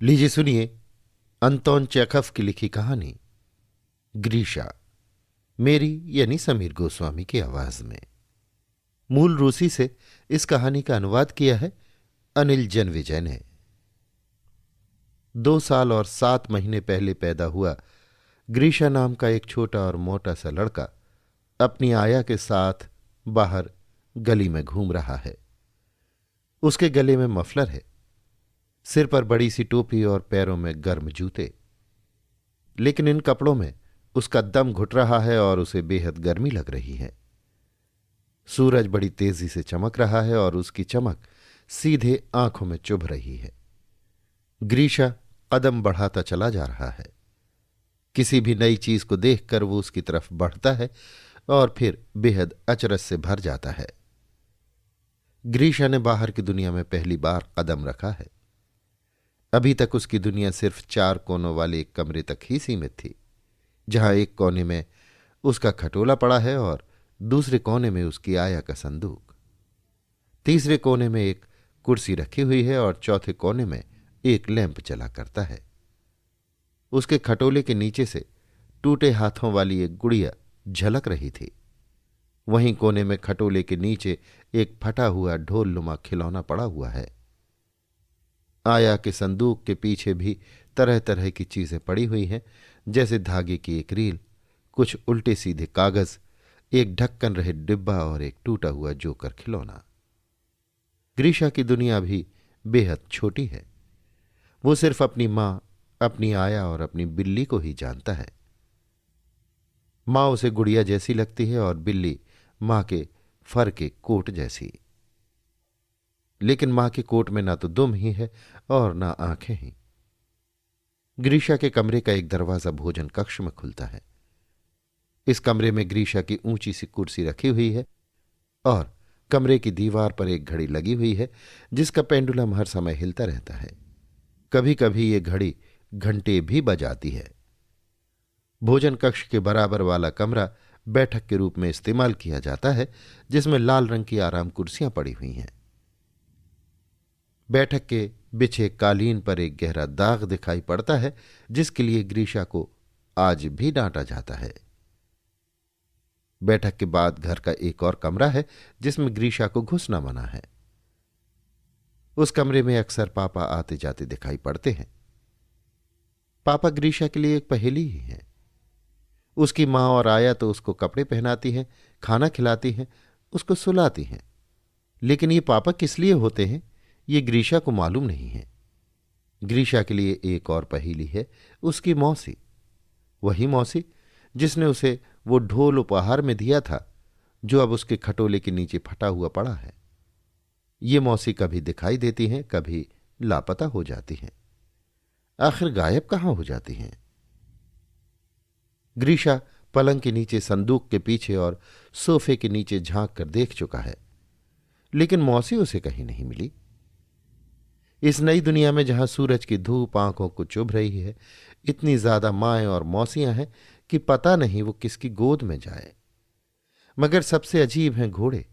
लीजिए सुनिए Anton Chekhov की लिखी कहानी ग्रीशा, मेरी यानी समीर गोस्वामी की आवाज में। मूल रूसी से इस कहानी का अनुवाद किया है अनिल जनविजय ने। 2 साल और 7 महीने पहले पैदा हुआ ग्रीशा नाम का एक छोटा और मोटा सा लड़का अपनी आया के साथ बाहर गली में घूम रहा है। उसके गले में मफलर है, सिर पर बड़ी सी टोपी और पैरों में गर्म जूते। लेकिन इन कपड़ों में उसका दम घुट रहा है और उसे बेहद गर्मी लग रही है। सूरज बड़ी तेजी से चमक रहा है और उसकी चमक सीधे आंखों में चुभ रही है। ग्रीशा कदम बढ़ाता चला जा रहा है। किसी भी नई चीज को देखकर वो उसकी तरफ बढ़ता है और फिर बेहद अचरज से भर जाता है। ग्रीशा ने बाहर की दुनिया में पहली बार कदम रखा है। अभी तक उसकी दुनिया सिर्फ 4 कोनों वाले एक कमरे तक ही सीमित थी, जहां एक कोने में उसका खटोला पड़ा है और दूसरे कोने में उसकी आया का संदूक। तीसरे कोने में एक कुर्सी रखी हुई है और चौथे कोने में एक लैंप चला करता है। उसके खटोले के नीचे से टूटे हाथों वाली एक गुड़िया झलक रही थी। वहीं कोने में खटोले के नीचे एक फटा हुआ ढोलनुमा खिलौना पड़ा हुआ है। आया के संदूक के पीछे भी तरह तरह की चीजें पड़ी हुई हैं, जैसे धागे की एक रील, कुछ उल्टे सीधे कागज, एक ढक्कन रहित डिब्बा और एक टूटा हुआ जोकर खिलौना। ग्रीशा की दुनिया भी बेहद छोटी है। वो सिर्फ अपनी मां, अपनी आया और अपनी बिल्ली को ही जानता है। मां उसे गुड़िया जैसी लगती है और बिल्ली मां के फर के कोट जैसी। लेकिन मां के कोट में ना तो दुम ही है और ना आंखें ही। ग्रीशा के कमरे का एक दरवाजा भोजन कक्ष में खुलता है। इस कमरे में ग्रीशा की ऊंची सी कुर्सी रखी हुई है और कमरे की दीवार पर एक घड़ी लगी हुई है, जिसका पेंडुलम हर समय हिलता रहता है। कभी कभी ये घड़ी घंटे भी बजाती है। भोजन कक्ष के बराबर वाला कमरा बैठक के रूप में इस्तेमाल किया जाता है, जिसमें लाल रंग की आराम कुर्सियां पड़ी हुई हैं। बैठक के बिछे कालीन पर एक गहरा दाग दिखाई पड़ता है, जिसके लिए ग्रीशा को आज भी डांटा जाता है। बैठक के बाद घर का एक और कमरा है, जिसमें ग्रीशा को घुसना मना है। उस कमरे में अक्सर पापा आते जाते दिखाई पड़ते हैं। पापा ग्रीशा के लिए एक पहेली ही है। उसकी मां और आया तो उसको कपड़े पहनाती हैं, खाना खिलाती हैं, उसको सुलाती हैं। लेकिन ये पापा किस लिए होते हैं, ये ग्रीशा को मालूम नहीं है। ग्रीशा के लिए एक और पहेली है, उसकी मौसी। वही मौसी जिसने उसे वो ढोल उपहार में दिया था, जो अब उसके खटोले के नीचे फटा हुआ पड़ा है। ये मौसी कभी दिखाई देती हैं, कभी लापता हो जाती हैं। आखिर गायब कहां हो जाती हैं? ग्रीशा पलंग के नीचे, संदूक के पीछे और सोफे के नीचे झांक कर देख चुका है, लेकिन मौसी उसे कहीं नहीं मिली। इस नई दुनिया में जहां सूरज की धूप आंखों को चुभ रही है, इतनी ज्यादा माएं और मौसियां हैं कि पता नहीं वो किसकी गोद में जाए। मगर सबसे अजीब हैं घोड़े।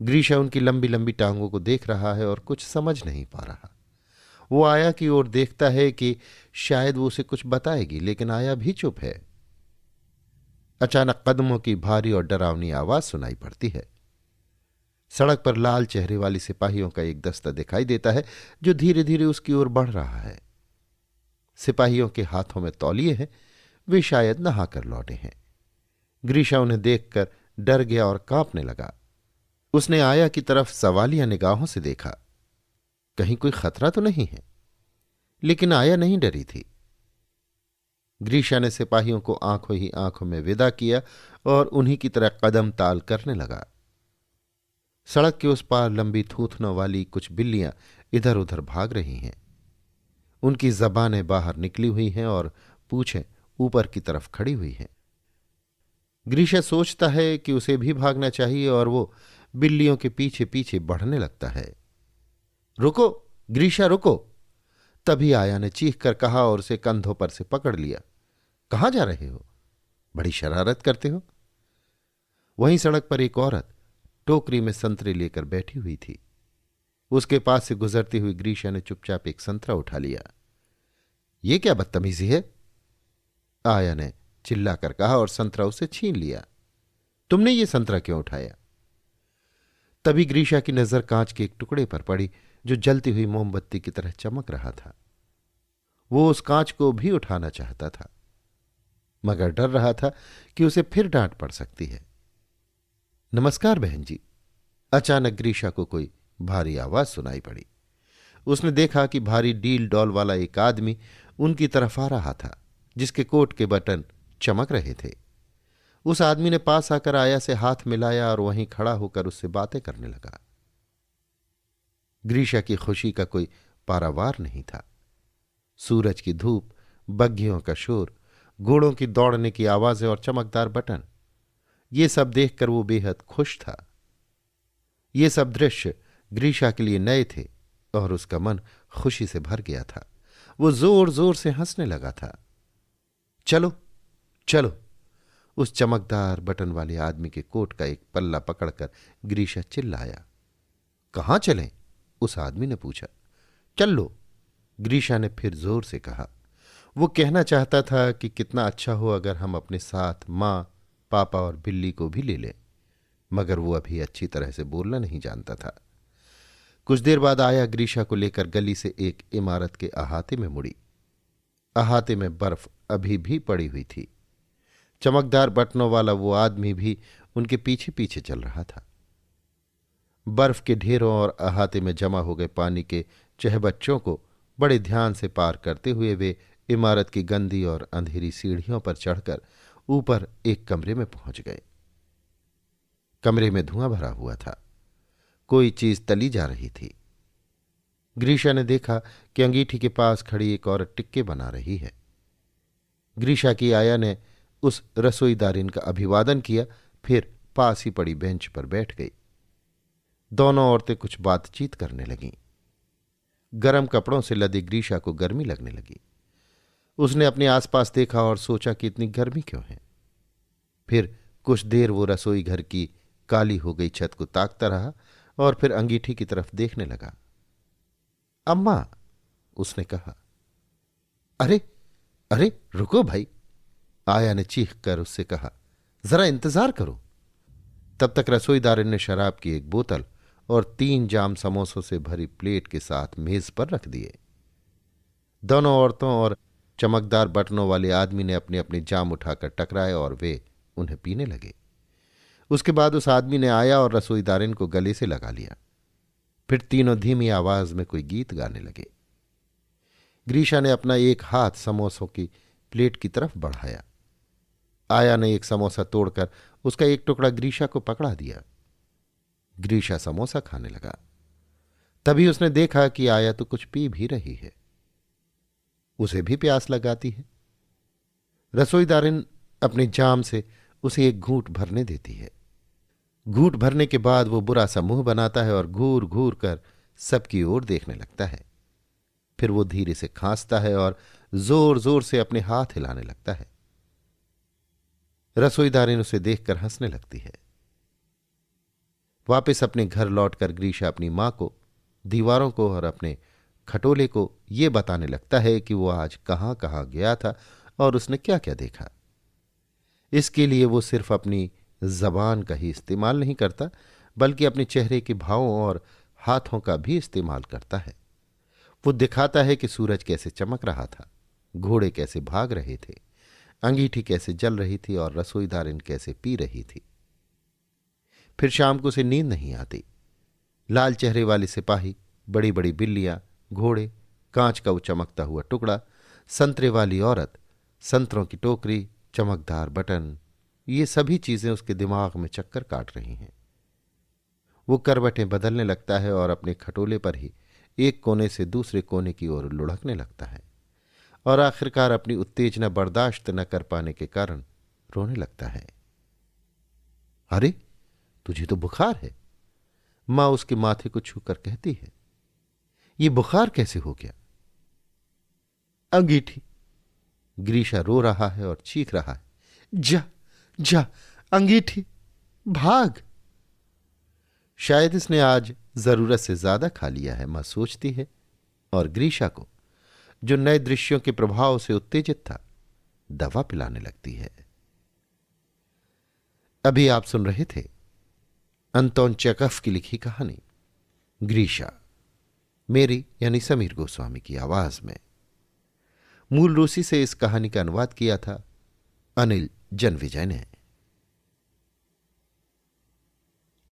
ग्रीशा उनकी लंबी लंबी टांगों को देख रहा है और कुछ समझ नहीं पा रहा। वो आया की ओर देखता है कि शायद वो उसे कुछ बताएगी, लेकिन आया भी चुप है। अचानक कदमों की भारी और डरावनी आवाज सुनाई पड़ती है। सड़क पर लाल चेहरे वाली सिपाहियों का एक दस्ता दिखाई देता है, जो धीरे धीरे उसकी ओर बढ़ रहा है। सिपाहियों के हाथों में तौलिए हैं, वे शायद नहाकर लौटे हैं। ग्रीशा उन्हें देखकर डर गया और कांपने लगा। उसने आया की तरफ सवालिया निगाहों से देखा, कहीं कोई खतरा तो नहीं है। लेकिन आया नहीं डरी थी। ग्रीशा ने सिपाहियों को आंखों ही आंखों में विदा किया और उन्हीं की तरह कदम ताल करने लगा। सड़क के उस पार लंबी थूथनों वाली कुछ बिल्लियां इधर उधर भाग रही हैं। उनकी जबानें बाहर निकली हुई हैं और पूंछें ऊपर की तरफ खड़ी हुई हैं। ग्रीशा सोचता है कि उसे भी भागना चाहिए और वो बिल्लियों के पीछे पीछे बढ़ने लगता है। रुको ग्रीशा, रुको! तभी आया ने चीख कर कहा और उसे कंधों पर से पकड़ लिया। कहां जा रहे हो? बड़ी शरारत करते हो। वहीं सड़क पर एक औरत टोकरी में संतरे लेकर बैठी हुई थी। उसके पास से गुजरती हुई ग्रीशा ने चुपचाप एक संतरा उठा लिया। ये क्या बदतमीजी है? आया ने चिल्लाकर कहा और संतरा उसे छीन लिया। तुमने ये संतरा क्यों उठाया? तभी ग्रीशा की नजर कांच के एक टुकड़े पर पड़ी जो जलती हुई मोमबत्ती की तरह चमक रहा था। वो उस कांच को भी उठाना चाहता था, मगर डर रहा था कि उसे फिर डांट पड़ सकती है। नमस्कार बहन जी। अचानक ग्रीशा को कोई भारी आवाज सुनाई पड़ी। उसने देखा कि भारी डील डॉल वाला एक आदमी उनकी तरफ आ रहा था, जिसके कोट के बटन चमक रहे थे। उस आदमी ने पास आकर आया से हाथ मिलाया और वहीं खड़ा होकर उससे बातें करने लगा। ग्रीशा की खुशी का कोई पारावार नहीं था। सूरज की धूप, बग्घियों का शोर, घोड़ों की दौड़ने की आवाजें और चमकदार बटन, ये सब देखकर वो बेहद खुश था। ये सब दृश्य ग्रीशा के लिए नए थे और उसका मन खुशी से भर गया था। वो जोर जोर से हंसने लगा था। चलो चलो, उस चमकदार बटन वाले आदमी के कोट का एक पल्ला पकड़कर ग्रीशा चिल्लाया। कहां चलें? उस आदमी ने पूछा। चल लो, ग्रीशा ने फिर जोर से कहा। वो कहना चाहता था कि कितना अच्छा हो अगर हम अपने साथ मां, पापा और बिल्ली को भी ले लें, मगर वो अभी अच्छी तरह से बोलना नहीं जानता था। कुछ देर बाद आया ग्रीशा को लेकर गली से एक इमारत के अहाते में मुड़ी। अहाते में बर्फ अभी भी पड़ी हुई थी। चमकदार बटनों वाला वो आदमी भी उनके पीछे पीछे चल रहा था। बर्फ के ढेरों और अहाते में जमा हो गए पानी के चहबच्चों को बड़े ध्यान से पार करते हुए वे इमारत की गंदी और अंधेरी सीढ़ियों पर चढ़कर ऊपर एक कमरे में पहुंच गए। कमरे में धुआं भरा हुआ था। कोई चीज तली जा रही थी। ग्रीशा ने देखा कि अंगीठी के पास खड़ी एक औरत टिक्के बना रही है। ग्रीशा की आया ने उस रसोईदारिन का अभिवादन किया, फिर पास ही पड़ी बेंच पर बैठ गई। दोनों औरतें कुछ बातचीत करने लगीं। गर्म कपड़ों से लदी ग्रीशा को गर्मी लगने लगी। उसने अपने आसपास देखा और सोचा कि इतनी गर्मी क्यों है। फिर कुछ देर वो रसोई घर की काली हो गई छत को ताकता रहा और फिर अंगीठी की तरफ देखने लगा। अम्मा, उसने कहा। अरे अरे रुको भाई, आया ने चीख कर उससे कहा। जरा इंतजार करो। तब तक रसोईदार ने शराब की एक बोतल और 3 जाम समोसों से भरी प्लेट के साथ मेज पर रख दिए। दोनों औरतों और चमकदार बटनों वाले आदमी ने अपने अपने जाम उठाकर टकराए और वे उन्हें पीने लगे। उसके बाद उस आदमी ने आया और रसोईदारिन को गले से लगा लिया। फिर तीनों धीमी आवाज में कोई गीत गाने लगे। ग्रीशा ने अपना एक हाथ समोसों की प्लेट की तरफ बढ़ाया। आया ने एक समोसा तोड़कर उसका एक टुकड़ा ग्रीशा को पकड़ा दिया। ग्रीशा समोसा खाने लगा। तभी उसने देखा कि आया तो कुछ पी भी रही है। उसे भी प्यास लगाती है। रसोईदारिन अपने जाम से उसे एक घूंट भरने देती है। घूंट भरने के बाद वो बुरा सा मुंह बनाता है और घूर घूर कर सबकी ओर देखने लगता है। फिर वो धीरे से खांसता है और जोर जोर से अपने हाथ हिलाने लगता है। रसोईदारिन उसे देखकर हंसने लगती है। वापस अपने घर लौटकर ग्रीशा अपनी मां को, दीवारों को और अपने खटोले को ये बताने लगता है कि वो आज कहां कहां गया था और उसने क्या क्या देखा। इसके लिए वो सिर्फ अपनी जबान का ही इस्तेमाल नहीं करता, बल्कि अपने चेहरे के भावों और हाथों का भी इस्तेमाल करता है। वो दिखाता है कि सूरज कैसे चमक रहा था, घोड़े कैसे भाग रहे थे, अंगीठी कैसे जल रही थी और रसोईदारिन कैसे पी रही थी। फिर शाम को उसे नींद नहीं आती। लाल चेहरे वाले सिपाही, बड़ी बड़ी बिल्लियां, घोड़े, कांच का वो चमकता हुआ टुकड़ा, संतरे वाली औरत, संतरों की टोकरी, चमकदार बटन, ये सभी चीजें उसके दिमाग में चक्कर काट रही हैं। वो करवटें बदलने लगता है और अपने खटोले पर ही एक कोने से दूसरे कोने की ओर लुढ़कने लगता है और आखिरकार अपनी उत्तेजना बर्दाश्त न कर पाने के कारण रोने लगता है। अरे तुझे तो बुखार है, मां उसके माथे को छूकर कहती है। ये बुखार कैसे हो गया? अंगीठी। ग्रीशा रो रहा है और चीख रहा है। जा जा अंगीठी, भाग। शायद इसने आज जरूरत से ज्यादा खा लिया है, मां सोचती है, और ग्रीशा को, जो नए दृश्यों के प्रभाव से उत्तेजित था, दवा पिलाने लगती है। अभी आप सुन रहे थे अंतोन चेखव की लिखी कहानी ग्रीशा, मेरी यानी समीर गोस्वामी की आवाज में। मूल रूसी से इस कहानी का अनुवाद किया था अनिल जनविजय ने।